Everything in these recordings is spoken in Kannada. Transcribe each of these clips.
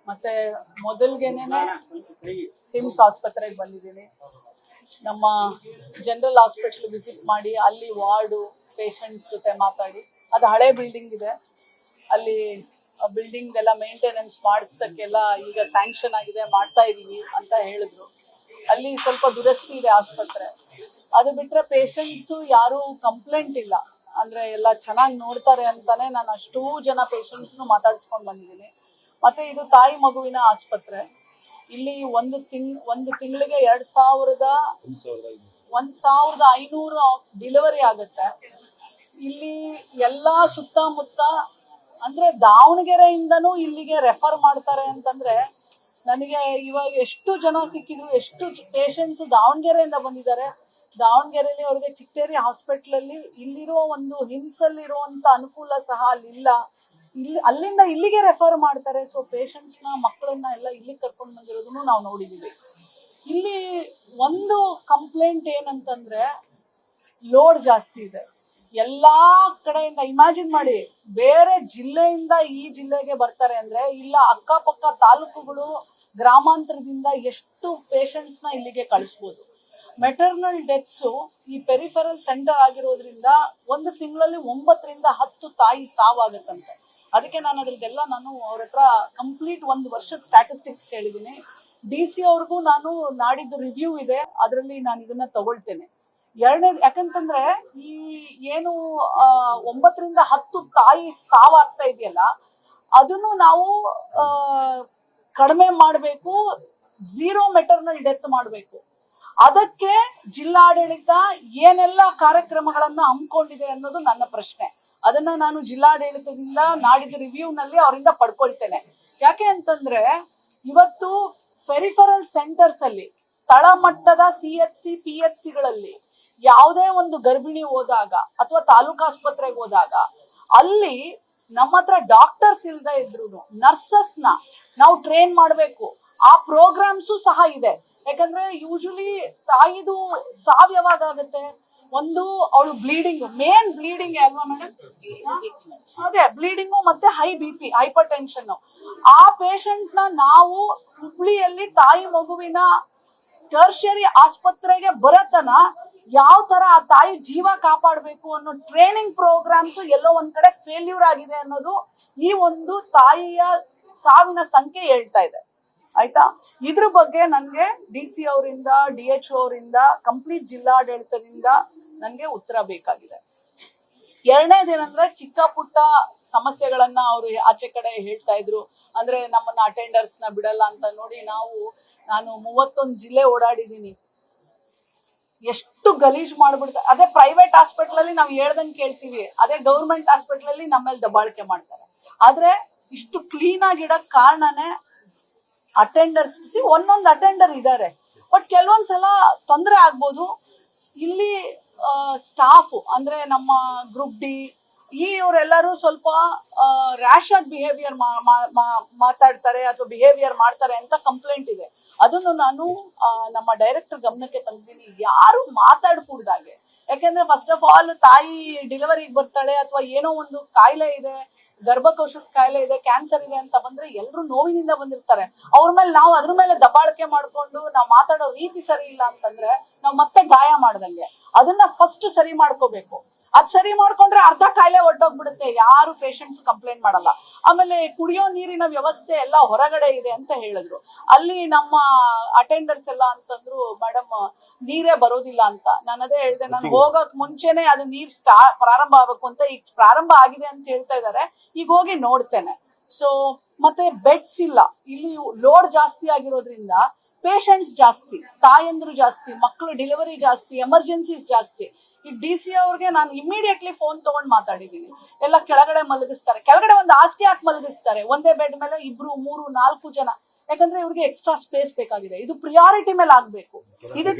ಮತ್ತೆ ಮೊದಲ್ಗೆನೆ ಹಿಮ್ಸ್ ಆಸ್ಪತ್ರೆಗೆ ಬಂದಿದ್ದೀನಿ. ನಮ್ಮ ಜನರಲ್ ಹಾಸ್ಪಿಟಲ್ ವಿಸಿಟ್ ಮಾಡಿ ಅಲ್ಲಿ ವಾರ್ಡು ಪೇಷಂಟ್ಸ್ ಜೊತೆ ಮಾತಾಡಿ, ಅದು ಹಳೆ ಬಿಲ್ಡಿಂಗ್ ಇದೆ, ಅಲ್ಲಿ ಬಿಲ್ಡಿಂಗ್ ಎಲ್ಲ ಮೇಂಟೆನೆನ್ಸ್ ಮಾಡಿಸೋಕ್ಕೆಲ್ಲ ಈಗ ಸ್ಯಾಂಕ್ಷನ್ ಆಗಿದೆ, ಮಾಡ್ತಾ ಇದೀವಿ ಅಂತ ಹೇಳಿದ್ರು. ಅಲ್ಲಿ ಸ್ವಲ್ಪ ದುರಸ್ತಿ ಇದೆ ಆಸ್ಪತ್ರೆ. ಅದು ಬಿಟ್ರೆ ಪೇಷಂಟ್ಸು ಯಾರು ಕಂಪ್ಲೇಂಟ್ ಇಲ್ಲ, ಅಂದ್ರೆ ಎಲ್ಲ ಚೆನ್ನಾಗಿ ನೋಡ್ತಾರೆ ಅಂತಾನೆ ನಾನು ಅಷ್ಟೂ ಜನ ಪೇಷಂಟ್ಸ್ನು ಮಾತಾಡ್ಸ್ಕೊಂಡು ಬಂದಿದ್ದೀನಿ. ಮತ್ತೆ ಇದು ತಾಯಿ ಮಗುವಿನ ಆಸ್ಪತ್ರೆ. ಇಲ್ಲಿ ಒಂದು ತಿಂಗಳಿಗೆ 1,500 ಡಿಲಿವರಿ ಆಗುತ್ತೆ. ಇಲ್ಲಿ ಎಲ್ಲ ಸುತ್ತಮುತ್ತ ಅಂದ್ರೆ ದಾವಣಗೆರೆಯಿಂದನೂ ಇಲ್ಲಿಗೆ ರೆಫರ್ ಮಾಡ್ತಾರೆ ಅಂತಂದ್ರೆ ನನಗೆ ಇವಾಗ ಎಷ್ಟು ಜನ ಸಿಕ್ಕಿದ್ರು, ಎಷ್ಟು ಪೇಷಂಟ್ಸ್ ದಾವಣಗೆರೆಯಿಂದ ಬಂದಿದ್ದಾರೆ. ದಾವಣಗೆರೆಯಲ್ಲಿ ಅವ್ರಿಗೆ ಚಿಕ್ಕೇರಿ ಹಾಸ್ಪಿಟ್ಲಲ್ಲಿ ಇಲ್ಲಿರೋ ಒಂದು ಹಿಮ್ಸಲ್ಲಿರುವಂತ ಅನುಕೂಲ ಸಹ ಅಲ್ಲಿಲ್ಲ. ಅಲ್ಲಿಂದ ಇಲ್ಲಿಗೆ ರೆಫರ್ ಮಾಡ್ತಾರೆ. ಸೊ ಪೇಷಂಟ್ಸ್ನ ಮಕ್ಕಳನ್ನ ಎಲ್ಲ ಇಲ್ಲಿಗೆ ಕರ್ಕೊಂಡು ಬಂದಿರೋದನ್ನು ನಾವು ನೋಡಿದೀವಿ. ಇಲ್ಲಿ ಒಂದು ಕಂಪ್ಲೇಂಟ್ ಏನಂತಂದ್ರೆ ಲೋಡ್ ಜಾಸ್ತಿ ಇದೆ ಎಲ್ಲಾ ಕಡೆಯಿಂದ. ಇಮ್ಯಾಜಿನ್ ಮಾಡಿ, ಬೇರೆ ಜಿಲ್ಲೆಯಿಂದ ಈ ಜಿಲ್ಲೆಗೆ ಬರ್ತಾರೆ ಅಂದ್ರೆ ಇಲ್ಲ ಅಕ್ಕಪಕ್ಕ ತಾಲೂಕುಗಳು ಗ್ರಾಮಾಂತರದಿಂದ ಎಷ್ಟು ಪೇಷಂಟ್ಸ್ ನ ಇಲ್ಲಿಗೆ ಕಳಿಸ್ಬೋದು. ಮೆಟರ್ನಲ್ ಡೆತ್ಸು ಈ ಪೆರಿಫೆರಲ್ ಸೆಂಟರ್ ಆಗಿರೋದ್ರಿಂದ ಒಂದು ತಿಂಗಳಲ್ಲಿ 9 ರಿಂದ 10 ತಾಯಿ ಸಾವಾಗತ್ತಂತೆ. ಅದಕ್ಕೆ ನಾನು ಅದ್ರದ್ದೆಲ್ಲ ಅವ್ರ ಹತ್ರ ಕಂಪ್ಲೀಟ್ 1 ವರ್ಷದ ಸ್ಟ್ಯಾಟಿಸ್ಟಿಕ್ಸ್ ಕೇಳಿದ್ದೀನಿ. DC ಅವ್ರಿಗೂ ನಾನು ನಾಡಿದ್ದು ರಿವ್ಯೂ ಇದೆ, ಅದರಲ್ಲಿ ನಾನು ಇದನ್ನ ತಗೊಳ್ತೇನೆ. ಎರಡನೇದು ಯಾಕಂತಂದ್ರೆ ಈ ಏನು 9 ರಿಂದ 10 ತಾಯಿ ಸಾವಾಗ್ತಾ ಇದೆಯಲ್ಲ, ಅದನ್ನು ನಾವು ಕಡಿಮೆ ಮಾಡಬೇಕು, 0 ಮೆಟರ್ನಲ್ ಡೆತ್ ಮಾಡಬೇಕು. ಅದಕ್ಕೆ ಜಿಲ್ಲಾಡಳಿತ ಏನೆಲ್ಲ ಕಾರ್ಯಕ್ರಮಗಳನ್ನ ಹಮ್ಮಿಕೊಂಡಿದೆ ಅನ್ನೋದು ನನ್ನ ಪ್ರಶ್ನೆ. ಅದನ್ನ ನಾನು ಜಿಲ್ಲಾಡಳಿತದಿಂದ ನಾಡಿದ್ದು ರಿವ್ಯೂನಲ್ಲಿ ಅವರಿಂದ ಪಡ್ಕೊಳ್ತೇನೆ. ಯಾಕೆ ಅಂತಂದ್ರೆ ಇವತ್ತು ಫೆರಿಫರಲ್ ಸೆಂಟರ್ಸ್ ಅಲ್ಲಿ, ತಳಮಟ್ಟದ CHC PHCಗಳಲ್ಲಿ ಯಾವುದೇ ಒಂದು ಗರ್ಭಿಣಿ ಹೋದಾಗ ಅಥವಾ ತಾಲೂಕು ಆಸ್ಪತ್ರೆಗೆ ಹೋದಾಗ ಅಲ್ಲಿ ನಮ್ಮ ಹತ್ರ ಡಾಕ್ಟರ್ಸ್ ಇಲ್ದೇ ಇದ್ರು ನರ್ಸಸ್ನ ನಾವು ಟ್ರೈನ್ ಮಾಡಬೇಕು. ಆ ಪ್ರೋಗ್ರಾಮ್ಸು ಸಹ ಇದೆ. ಯಾಕಂದ್ರೆ ಯೂಶಲಿ ತಾಯಿದು ಸಾವು ಯಾವಾಗ ಆಗುತ್ತೆ, ಒಂದು ಅವಳು ಮೇನ್ ಬ್ಲೀಡಿಂಗ್ ಅಲ್ವಾ ಮೇಡಮ್? ಅದೇ ಬ್ಲೀಡಿಂಗು ಮತ್ತೆ ಹೈ BP, ಹೈಪರ್ ಟೆನ್ಷನ್. ಆ ಪೇಷಂಟ್ ನ ನಾವು ಹುಬ್ಳಿಯಲ್ಲಿ ತಾಯಿ ಮಗುವಿನ ಟರ್ಷರಿ ಆಸ್ಪತ್ರೆಗೆ ಬರತನ ಯಾವ ತರ ಆ ತಾಯಿ ಜೀವ ಕಾಪಾಡಬೇಕು ಅನ್ನೋ ಟ್ರೈನಿಂಗ್ ಪ್ರೋಗ್ರಾಮ್ಸ್ ಎಲ್ಲೋ ಒಂದ್ ಕಡೆ ಫೇಲ್ಯೂರ್ ಆಗಿದೆ ಅನ್ನೋದು ಈ ಒಂದು ತಾಯಿಯ ಸಾವಿನ ಸಂಖ್ಯೆ ಹೇಳ್ತಾ ಇದೆ. ಆಯ್ತಾ? ಇದ್ರ ಬಗ್ಗೆ ನನ್ಗೆ DC ಅವರಿಂದ, DHO ಅವರಿಂದ, ಕಂಪ್ಲೀಟ್ ಜಿಲ್ಲಾಡಳಿತದಿಂದ ನನ್ಗೆ ಉತ್ತರ ಬೇಕಾಗಿದೆ. ಎರಡನೇದೇನಂದ್ರೆ ಚಿಕ್ಕ ಪುಟ್ಟ ಸಮಸ್ಯೆಗಳನ್ನ ಅವರು ಆಚೆ ಕಡೆ ಹೇಳ್ತಾ ಇದ್ರು. ಅಂದ್ರೆ ನಮ್ಮನ್ನ ಅಟೆಂಡರ್ಸ್ ನ ಬಿಡಲ್ಲ ಅಂತ ನೋಡಿ ನಾನು 31 ಜಿಲ್ಲೆ ಓಡಾಡಿದೀನಿ. ಎಷ್ಟು ಗಲೀಜ್ ಮಾಡ್ಬಿಡ್ತಾರೆ. ಅದೇ ಪ್ರೈವೇಟ್ ಹಾಸ್ಪಿಟಲ್ ಅಲ್ಲಿ ನಾವು ಹೇಳ್ದಂಗೆ ಕೇಳ್ತೀವಿ, ಅದೇ ಗೌರ್ಮೆಂಟ್ ಹಾಸ್ಪಿಟಲ್ ಅಲ್ಲಿ ನಮ್ಮೇಲೆ ದಬ್ಬಾಳಿಕೆ ಮಾಡ್ತಾರೆ. ಆದ್ರೆ ಇಷ್ಟು ಕ್ಲೀನ್ ಆಗಿ ಇಡಕ್ ಕಾರಣನೇ ಅಟೆಂಡರ್ಸ್. ಒಂದೊಂದು ಅಟೆಂಡರ್ ಇದ್ದಾರೆ, ಬಟ್ ಕೆಲವೊಂದ್ಸಲ ತೊಂದರೆ ಆಗ್ಬೋದು. ಇಲ್ಲಿ ಸ್ಟಾಫ್ ಅಂದ್ರೆ ನಮ್ಮ ಗ್ರೂಪ್ D ಇವರೆಲ್ಲರೂ ಸ್ವಲ್ಪ ರ್ಯಾಶ್ ಆಗಿ ಬಿಹೇವಿಯರ್ ಮಾತಾಡ್ತಾರೆ ಅಥವಾ ಬಿಹೇವಿಯರ್ ಮಾಡ್ತಾರೆ ಅಂತ ಕಂಪ್ಲೇಂಟ್ ಇದೆ. ಅದನ್ನು ನಾನು ನಮ್ಮ ಡೈರೆಕ್ಟರ್ ಗಮನಕ್ಕೆ ತಂದಿದ್ದೀನಿ. ಯಾರು ಮಾತಾಡ್ಕೂಡ್ದಾಗೆ. ಯಾಕೆಂದ್ರೆ ಫಸ್ಟ್ ಆಫ್ ಆಲ್ ತಾಯಿ ಡೆಲಿವರಿಗೆ ಬರ್ತಾಳೆ ಅಥವಾ ಏನೋ ಒಂದು ಕಾಯಿಲೆ ಇದೆ, ಗರ್ಭಕೋಶದ ಕಾಯಿಲೆ ಇದೆ, ಕ್ಯಾನ್ಸರ್ ಇದೆ ಅಂತ ಬಂದ್ರೆ ಎಲ್ರು ನೋವಿನಿಂದ ಬಂದಿರ್ತಾರೆ. ಅವ್ರ ಮೇಲೆ ನಾವು ಅದ್ರ ಮೇಲೆ ದಬ್ಬಾಳಿಕೆ ಮಾಡ್ಕೊಂಡು ನಾವು ಮಾತಾಡೋ ರೀತಿ ಸರಿ ಇಲ್ಲ ಅಂತಂದ್ರೆ ನಾವು ಮತ್ತೆ ಗಾಯ ಮಾಡ್ದಂಗೆ. ಅದನ್ನ ಫಸ್ಟ್ ಸರಿ ಮಾಡ್ಕೋಬೇಕು. ಅದ್ ಸರಿ ಮಾಡ್ಕೊಂಡ್ರೆ ಅರ್ಧ ಕಾಯಿಲೆ ಹೊರಟೋಗ್ಬಿಡುತ್ತೆ. ಯಾರು ಪೇಷಂಟ್ಸ್ ಕಂಪ್ಲೇಂಟ್ ಮಾಡಲ್ಲ. ಆಮೇಲೆ ಕುಡಿಯೋ ನೀರಿನ ವ್ಯವಸ್ಥೆ ಎಲ್ಲ ಹೊರಗಡೆ ಇದೆ ಅಂತ ಹೇಳಿದ್ರು. ಅಲ್ಲಿ ನಮ್ಮ ಅಟೆಂಡರ್ಸ್ ಎಲ್ಲ ಅಂತಂದ್ರು, ಮೇಡಮ್ ನೀರೇ ಬರೋದಿಲ್ಲ ಅಂತ. ನಾನು ಅದೇ ಹೇಳ್ದೆ, ನಾನು ಹೋಗಕ್ ಮುಂಚೆನೆ ಅದು ನೀರ್ ಪ್ರಾರಂಭ ಆಗ್ಬೇಕು ಅಂತ. ಈಗ ಪ್ರಾರಂಭ ಆಗಿದೆ ಅಂತ ಹೇಳ್ತಾ ಇದಾರೆ, ಈಗ ಹೋಗಿ ನೋಡ್ತೇನೆ. ಸೊ ಮತ್ತೆ ಬೆಡ್ಸ್ ಇಲ್ಲ ಇಲ್ಲಿ. ಲೋಡ್ ಜಾಸ್ತಿ ಆಗಿರೋದ್ರಿಂದ ಪೇಷಂಟ್ಸ್ ಜಾಸ್ತಿ, ತಾಯಂದ್ರು ಜಾಸ್ತಿ, ಮಕ್ಕಳು ಡೆಲಿವರಿ ಜಾಸ್ತಿ, ಎಮರ್ಜೆನ್ಸೀಸ್ ಜಾಸ್ತಿ. ಈ DC ಅವ್ರಿಗೆ ನಾನು ಇಮಿಡಿಯೇಟ್ಲಿ ಫೋನ್ ತಗೊಂಡ್ ಮಾತಾಡಿದೀನಿ. ಎಲ್ಲ ಕೆಳಗಡೆ ಮಲಗಿಸ್ತಾರೆ, ಕೆಳಗಡೆ ಒಂದು ಹಾಸಿಗೆ ಹಾಕಿ ಮಲಗಿಸ್ತಾರೆ, ಒಂದೇ ಬೆಡ್ ಮೇಲೆ 2, 3, 4 ಜನ. ಯಾಕಂದ್ರೆ ಇವ್ರಿಗೆ ಎಕ್ಸ್ಟ್ರಾ ಸ್ಪೇಸ್ ಬೇಕಾಗಿದೆ. ಇದು ಪ್ರಿಯಾರಿಟಿ ಮೇಲೆ ಆಗ್ಬೇಕು.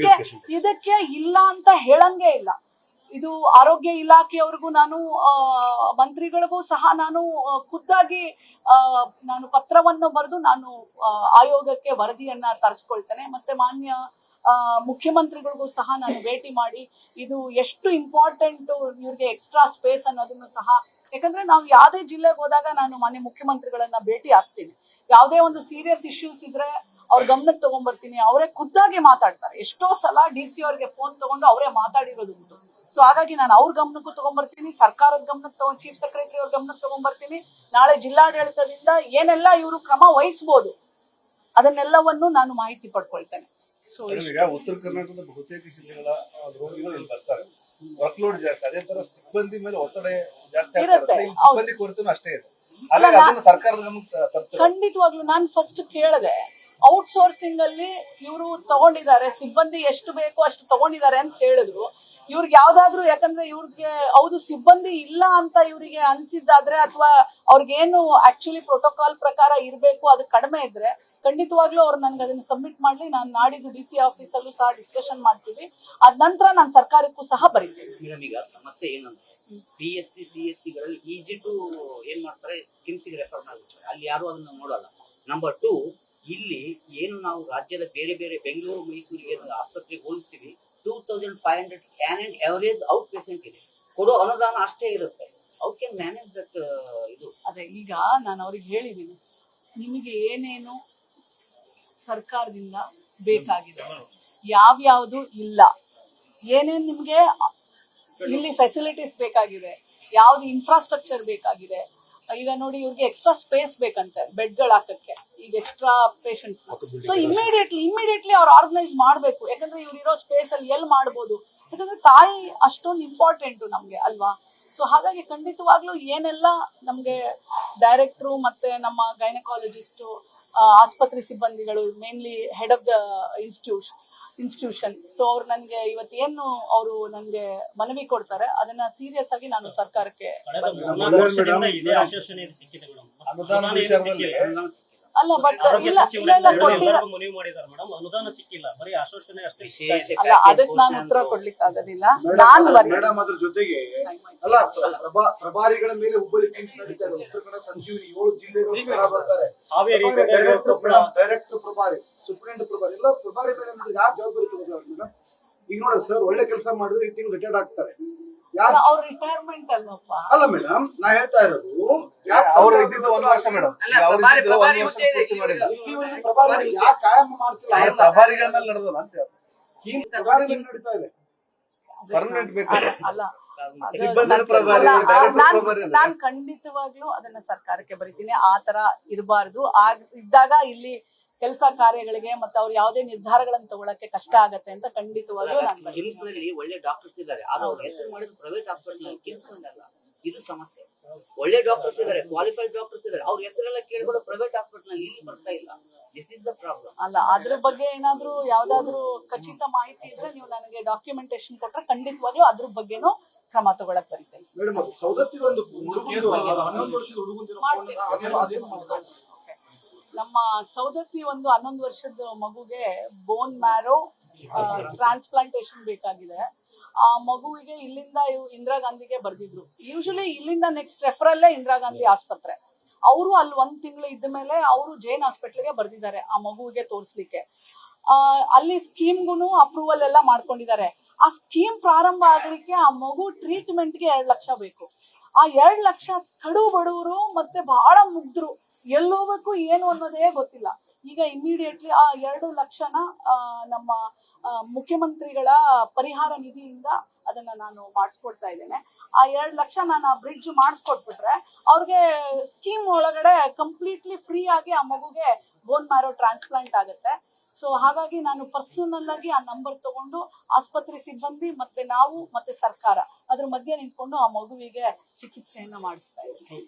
ಇದಕ್ಕೆ ಇಲ್ಲ ಅಂತ ಹೇಳಂಗೆ ಇಲ್ಲ. ಇದು ಆರೋಗ್ಯ ಇಲಾಖೆಯವ್ರಿಗೂ ನಾನು ಮಂತ್ರಿಗಳಿಗೂ ಸಹ ನಾನು ಖುದ್ದಾಗಿ ನಾನು ಪತ್ರವನ್ನು ಬರೆದು ನಾನು ಆಯೋಗಕ್ಕೆ ವರದಿಯನ್ನ ತರಿಸ್ಕೊಳ್ತೇನೆ. ಮತ್ತೆ ಮಾನ್ಯ ಮುಖ್ಯಮಂತ್ರಿಗಳಿಗೂ ಸಹ ನಾನು ಭೇಟಿ ಮಾಡಿ ಇದು ಎಷ್ಟು ಇಂಪಾರ್ಟೆಂಟ್, ಇವ್ರಿಗೆ ಎಕ್ಸ್ಟ್ರಾ ಸ್ಪೇಸ್ ಅನ್ನೋದನ್ನು ಸಹ ಯಾಕಂದ್ರೆ ನಾವು ಯಾವ್ದೇ ಜಿಲ್ಲೆಗೆ ಹೋದಾಗ ನಾನು ಮಾನ್ಯ ಮುಖ್ಯಮಂತ್ರಿಗಳನ್ನ ಭೇಟಿ ಆಗ್ತೀನಿ, ಯಾವುದೇ ಒಂದು ಸೀರಿಯಸ್ ಇಶ್ಯೂಸ್ ಇದ್ರೆ ಅವ್ರ ಗಮನಕ್ಕೆ ತಗೊಂಡ್ಬರ್ತೀನಿ, ಅವರೇ ಖುದ್ದಾಗಿ ಮಾತಾಡ್ತಾರೆ. ಎಷ್ಟೋ ಸಲ DC ಅವ್ರಿಗೆ ಫೋನ್ ತಗೊಂಡು ಅವರೇ ಮಾತಾಡಿರೋದು ಉಂಟು. ಸೊ ಹಾಗಾಗಿ ನಾನು ಅವ್ರ ಗಮನಕ್ಕೂ ತಗೊಂಡ್ಬರ್ತೀನಿ, ಸರ್ಕಾರದ ಗಮನಕ್ಕೆ ತಗೊಂಡು ಚೀಫ್ ಸೆಕ್ರೆಟರಿ ಅವ್ರ ಗಮನಕ್ಕೆ ತಗೊಂಡ್ಬರ್ತೀನಿ. ನಾಳೆ ಜಿಲ್ಲಾಡಳಿತದಿಂದ ಏನೆಲ್ಲ ಇವರು ಕ್ರಮ ವಹಿಸಬಹುದು ಅದನ್ನೆಲ್ಲವನ್ನು ನಾನು ಮಾಹಿತಿ ಪಡ್ಕೊಳ್ತೇನೆ. ಸೊ ಈಗ ಉತ್ತರ ಕರ್ನಾಟಕದ ಬಹುತೇಕ ಜಿಲ್ಲೆಗಳ ರೋಗಿಗಳು ಇಲ್ಲಿ ಬರ್ತಾರೆ, ವರ್ಕ್ಲೋಡ್ ಜಾಸ್ತಿ, ಅದೇ ತರ ಸಿಬ್ಬಂದಿ ಮೇಲೆ ಒತ್ತಡ ಜಾಸ್ತಿ ಇರುತ್ತೆ. ಸಿಬ್ಬಂದಿ ಕೊರತೆನೂ ಅಷ್ಟೇ ಇದೆ. ಹಾಗಾಗಿ ಅದನ್ನ ಸರ್ಕಾರದ ಗಮನಕ್ಕೆ ತರ್ತಾರೆ. ಖಂಡಿತವಾಗ್ಲೂ ನಾನು ಫಸ್ಟ್ ಕೇಳಿದೆ, ಔಟ್ಸೋರ್ಸಿಂಗ್ ಅಲ್ಲಿ ಇವರು ತಗೊಂಡಿದ್ದಾರೆ, ಸಿಬ್ಬಂದಿ ಎಷ್ಟು ಬೇಕೋ ಅಷ್ಟು ತಗೊಂಡಿದ್ದಾರೆ ಅಂತ ಹೇಳಿದ್ರು. ಇವ್ರಿಗೆ ಯಾವ್ದಾದ್ರು, ಯಾಕಂದ್ರೆ ಇವ್ರಿಗೆ ಹೌದು ಸಿಬ್ಬಂದಿ ಇಲ್ಲ ಅಂತ ಇವರಿಗೆ ಅನ್ಸಿದ್ದಾದ್ರೆ ಅಥವಾ ಅವ್ರಿಗೇನು ಆಕ್ಚುಲಿ ಪ್ರೋಟೋಕಾಲ್ ಪ್ರಕಾರ ಇರಬೇಕು ಅದು ಕಡಿಮೆ ಇದ್ರೆ ಖಂಡಿತವಾಗ್ಲೂ ಅವ್ರು ನನ್ಗೆ ಅದನ್ನ ಸಬ್ಮಿಟ್ ಮಾಡ್ಲಿ. ನಾನು ನಾಡಿದ್ದು DC ಆಫೀಸಲ್ಲೂ ಸಹ ಡಿಸ್ಕಷನ್ ಮಾಡ್ತೀವಿ. ಅದ ನಂತರ ನಾನು ಸರ್ಕಾರಕ್ಕೂ ಸಹ ಬರೀತೀನಿ. ಈಗ ಸಮಸ್ಯೆ ಏನಂದ್ರೆ PHC CHC ಗಳಲ್ಲಿ ಈಜಿ ಟು ಏನ್ ಮಾಡ್ತಾರೆ, ಸ್ಕೀಮ್ಸ್ ರೆಫರ್ ಮಾಡ್ತಾರೆ, ಅಲ್ಲಿ ಯಾರು ಅದನ್ನ ನೋಡಲ್ಲ. ನಂಬರ್ 2, ಇಲ್ಲಿ ಏನು ನಾವು ರಾಜ್ಯದ ಬೇರೆ ಬೇರೆ ಬೆಂಗಳೂರು ಮೈಸೂರಿಗೆ ಆಸ್ಪತ್ರೆಗೆ ಹೋಲಿಸ್ತೀವಿ, 2500 can and average out patient ಇದೆ, ಕೊಡೋ ಅನುದಾನ ಅಷ್ಟೇ ಇರುತ್ತೆ. How can manage that? ಇದು ಅದೇ ಈಗ ನಾನು ಅವ್ರಿಗೆ ಹೇಳಿದ್ದೀನಿ, ನಿಮಗೆ ಏನೇನು ಸರ್ಕಾರದಿಂದ ಬೇಕಾಗಿದೆ, ಯಾವ್ಯಾವುದು ಇಲ್ಲ, ಏನೇನ್ ನಿಮ್ಗೆ ಇಲ್ಲಿ ಫೆಸಿಲಿಟೀಸ್ ಬೇಕಾಗಿದೆ, ಯಾವ್ದು ಇನ್ಫ್ರಾಸ್ಟ್ರಕ್ಚರ್ ಬೇಕಾಗಿದೆ. ಈಗ ನೋಡಿ ಇವ್ರಿಗೆ ಎಕ್ಸ್ಟ್ರಾ ಸ್ಪೇಸ್ ಬೇಕಂತೆ ಬೆಡ್ಗಳು ಹಾಕಕ್ಕೆ, ಈಗ ಎಕ್ಸ್ಟ್ರಾ ಪೇಷಂಟ್ಸ್. ಸೊ ಇಮಿಡಿಯೇಟ್ಲಿ ಅವ್ರು ಆರ್ಗನೈಸ್ ಮಾಡ್ಬೇಕು. ಯಾಕಂದ್ರೆ ಇವ್ರು ಇರೋ ಸ್ಪೇಸ್ ಅಲ್ಲಿ ಎಲ್ಲಿ ಮಾಡ್ಬೋದು, ಯಾಕಂದ್ರೆ ತಾಯಿ ಅಷ್ಟೊಂದು ಇಂಪಾರ್ಟೆಂಟ್ ನಮ್ಗೆ ಅಲ್ವಾ. ಸೊ ಹಾಗಾಗಿ ಖಂಡಿತವಾಗ್ಲೂ ಏನೆಲ್ಲ ನಮ್ಗೆ ಡೈರೆಕ್ಟ್ರು ಮತ್ತೆ ನಮ್ಮ ಗೈನಕಾಲಜಿಸ್ಟ್, ಆಸ್ಪತ್ರೆ ಸಿಬ್ಬಂದಿಗಳು, mainly head of the institution, so ಅವ್ರು ನನಗೆ ಇವತ್ತೇನು ಅವರು ನನಗೆ ಮನವಿ ಕೊಡ್ತಾರೆ ಅದನ್ನ ಸೀರಿಯಸ್ ಆಗಿ ನಾನು ಸರ್ಕಾರಕ್ಕೆ ಅನುದಾನ ವಿಚಾರದಲ್ಲಿ ಅಲ್ಲ ಬಟ್ ಇಲ್ಲ ಕೊಟ್ಟಿಲ್ಲ. ಅನುದಾನ ಸಿಕ್ಕಿಲ್ಲ, ಬರೀ ಆಶ್ವಾಸನೆ ಅಷ್ಟೇ. ಅಲ್ಲ ಅದಕ್ಕೆ ನಾನು ಉತ್ತರ ಕೊಡ್ಲಿಕ್ಕೆ ಆಗೋದಿಲ್ಲ. ನಾನು ಮೇಡಮ್ ಅದ್ರ ಜೊತೆಗೆ ಅಲ್ಲ ಪ್ರಭಾರಿಗಳ ಮೇಲೆ ಹುಬ್ಬಳ್ಳಿ ಕಿಮ್ಸ್ ನಡೀತಾರೆ, ಉತ್ತರ ಕನ್ನಡ ಸಂಜೀವಿನಿ 7 ಜಿಲ್ಲೆಗಳು ಬರ್ತಾರೆ. ಡೈರೆಕ್ಟರ್ ಪ್ರಭಾರಿ, ಸೂಪರಿಂಟ್ ಪ್ರಭಾರಿ, ಎಲ್ಲ ಪ್ರಭಾರಿ ಮೇಲೆ ಯಾರು ಜವಾಬ್ದಾರಿ ತಗೋತಾರೆ ಮೇಡಮ್? ಈಗ ನೋಡಿ ಸರ್, ಒಳ್ಳೆ ಕೆಲಸ ಮಾಡಿದ್ರೆ ಈ ತಿಂಗಳು ರಿಟೈರ್ಡ್ ಆಗ್ತಾರೆ. ಅವ್ರ ರಿಟೈರ್ಮೆಂಟ್ ಅಲ್ವಪ್ಪ. ಅಲ್ಲ ಮೇಡಮ್, ನಾ ಹೇಳ್ತಾ ಇರೋದು ಅವ್ರು ಇದ್ದಿದ್ದು 1 ವರ್ಷ ಮೇಡಮ್, ಪ್ರಭಾರಿ ಯಾಕೆ ಕಾಯಂ ಮಾಡ್ತಿಲ್ಲ? ಪ್ರಭಾರಿಗಳ ಮೇಲೆ ನಡೆದಲ್ಲ ಅಂತ ಹೇಳಿ ಈ ಪ್ರಭಾರಿ ಮೇಲೆ ನಡೀತಾ ಇದೆ. ಪರ್ಮನೆಂಟ್ ಬೇಕು. ಅಲ್ಲ ಸಿಬ್ಬಂದಿ ನಾನ್ ಖಂಡಿತವಾಗ್ಲೂ ಅದನ್ನ ಸರ್ಕಾರಕ್ಕೆ ಬರೀತೀನಿ. ಆ ತರ ಇರಬಾರ್ದು. ಇದ್ದಾಗ ಇಲ್ಲಿ ಕೆಲಸ ಕಾರ್ಯಗಳಿಗೆ ಮತ್ತೆ ಅವ್ರು ಯಾವುದೇ ನಿರ್ಧಾರಗಳನ್ನು ತಗೊಳಕ್ಕೆ ಕಷ್ಟ ಆಗತ್ತೆ ಅಂತ ಖಂಡಿತವಾಗ್ಲೂ ನಾನು ಕಿಮ್ಸ್ ನಲ್ಲಿ ಒಳ್ಳೆ ಡಾಕ್ಟರ್ಸ್ ಇದ್ದಾರೆ, ಆದ್ರೆ ಅವ್ರ ಹೆಸರು ಮಾಡಿದ್ರು ಪ್ರೈವೇಟ್ ಹಾಸ್ಪಿಟಲ್, ಕಿಮ್ಸ್ ಅಲ್ಲ. ಇದು ಸಮಸ್ಯೆ. ಒಳ್ಳೆ ಡಾಕ್ಟರ್ಸ್ ಇದ್ದಾರೆ, ಕ್ವಾಲಿಫೈಡ್ ಡಾಕ್ಟರ್ಸ್ ಇದ್ದಾರೆ, ಅವ್ರ ಹೆಸರೆಲ್ಲ ಕೇಳ್ಬೋದು ಪ್ರೈವೇಟ್ ಹಾಸ್ಪಿಟಲ್ ನಲ್ಲಿ, ಇಲ್ಲಿ ಬರ್ತಾ ಇಲ್ಲ. This is the problem. ಅಲ್ಲ ಅದ್ರ ಬಗ್ಗೆ ಏನಾದ್ರೂ ಯಾವ್ದಾದ್ರು ಖಚಿತ ಮಾಹಿತಿ ಇದ್ರೆ ನೀವು ನನಗೆ ಡಾಕ್ಯುಮೆಂಟೇಶನ್ ಕೊಟ್ರೆ ಖಂಡಿತವಾಗ್ಲೂ ಅದ್ರ ಬಗ್ಗೆನೂ ಕ್ರಮ ತಗೊಳಕ್ ಬರೀತೇನೆ. ಮೇಡಮ್ ಸೌದತ್ತಿ ಒಂದು 11 ವರ್ಷದ ಹುಡುಗನ ನಮ್ಮ ಸೌದತ್ತಿ ಒಂದು 11 ವರ್ಷದ ಮಗುಗೆ ಬೋನ್ ಮ್ಯಾರೋ ಟ್ರಾನ್ಸ್ಪ್ಲಾಂಟೇಶನ್ ಬೇಕಾಗಿದೆ. ಆ ಮಗುವಿಗೆ ಇಲ್ಲಿಂದ ಇಂದಿರಾ ಗಾಂಧಿಗೆ ಬರ್ದಿದ್ರು. ಯೂಶಲಿ ಇಲ್ಲಿಂದ ನೆಕ್ಸ್ಟ್ ರೆಫರಲ್ಲೇ ಇಂದಿರಾ ಗಾಂಧಿ ಆಸ್ಪತ್ರೆ. ಅವರು ಅಲ್ಲಿ 1 ತಿಂಗಳು ಇದ್ದ ಮೇಲೆ ಅವರು ಜೈನ್ ಹಾಸ್ಪಿಟ್ಲ್ಗೆ ಬರ್ದಿದ್ದಾರೆ ಆ ಮಗುವಿಗೆ ತೋರಿಸ್ಲಿಕ್ಕೆ. ಅಲ್ಲಿ ಸ್ಕೀಮ್ಗೂ ಅಪ್ರೂವಲ್ ಎಲ್ಲ ಮಾಡ್ಕೊಂಡಿದ್ದಾರೆ. ಆ ಸ್ಕೀಮ್ ಪ್ರಾರಂಭ ಆಗ್ಲಿಕ್ಕೆ ಆ ಮಗು ಟ್ರೀಟ್ಮೆಂಟ್ಗೆ 2 ಲಕ್ಷ ಬೇಕು. ಆ 2 ಲಕ್ಷ ಕಡು ಬಡವರು ಮತ್ತೆ ಬಹಳ ಮುಗ್ಧರು, ಎಲ್ಲೋಗ್ಬೇಕು ಏನು ಅನ್ನೋದೇ ಗೊತ್ತಿಲ್ಲ. ಈಗ ಇಮಿಡಿಯೇಟ್ಲಿ ಆ 2 ಲಕ್ಷನ ನಮ್ಮ ಮುಖ್ಯಮಂತ್ರಿಗಳ ಪರಿಹಾರ ನಿಧಿಯಿಂದ ಅದನ್ನ ನಾನು ಮಾಡಿಸ್ಕೊಡ್ತಾ ಇದ್ದೇನೆ. ಆ 2 ಲಕ್ಷ ನಾನು ಆ ಬ್ರಿಡ್ಜ್ ಮಾಡಿಸ್ಕೊಟ್ಬಿಟ್ರೆ ಅವ್ರಿಗೆ ಸ್ಕೀಮ್ ಒಳಗಡೆ ಕಂಪ್ಲೀಟ್ಲಿ ಫ್ರೀ ಆಗಿ ಆ ಮಗುಗೆ ಬೋನ್ ಮ್ಯಾರೋ ಟ್ರಾನ್ಸ್ಪ್ಲಾಂಟ್ ಆಗುತ್ತೆ. ಸೊ ಹಾಗಾಗಿ ನಾನು ಪರ್ಸನಲ್ ಆಗಿ ಆ ನಂಬರ್ ತಗೊಂಡು ಆಸ್ಪತ್ರೆ ಸಿಬ್ಬಂದಿ ಮತ್ತೆ ನಾವು ಮತ್ತೆ ಸರ್ಕಾರ ಅದ್ರ ಮಧ್ಯೆ ನಿಂತ್ಕೊಂಡು ಆ ಮಗುವಿಗೆ ಚಿಕಿತ್ಸೆಯನ್ನ ಮಾಡಿಸ್ತಾ ಇದ್ದೀನಿ.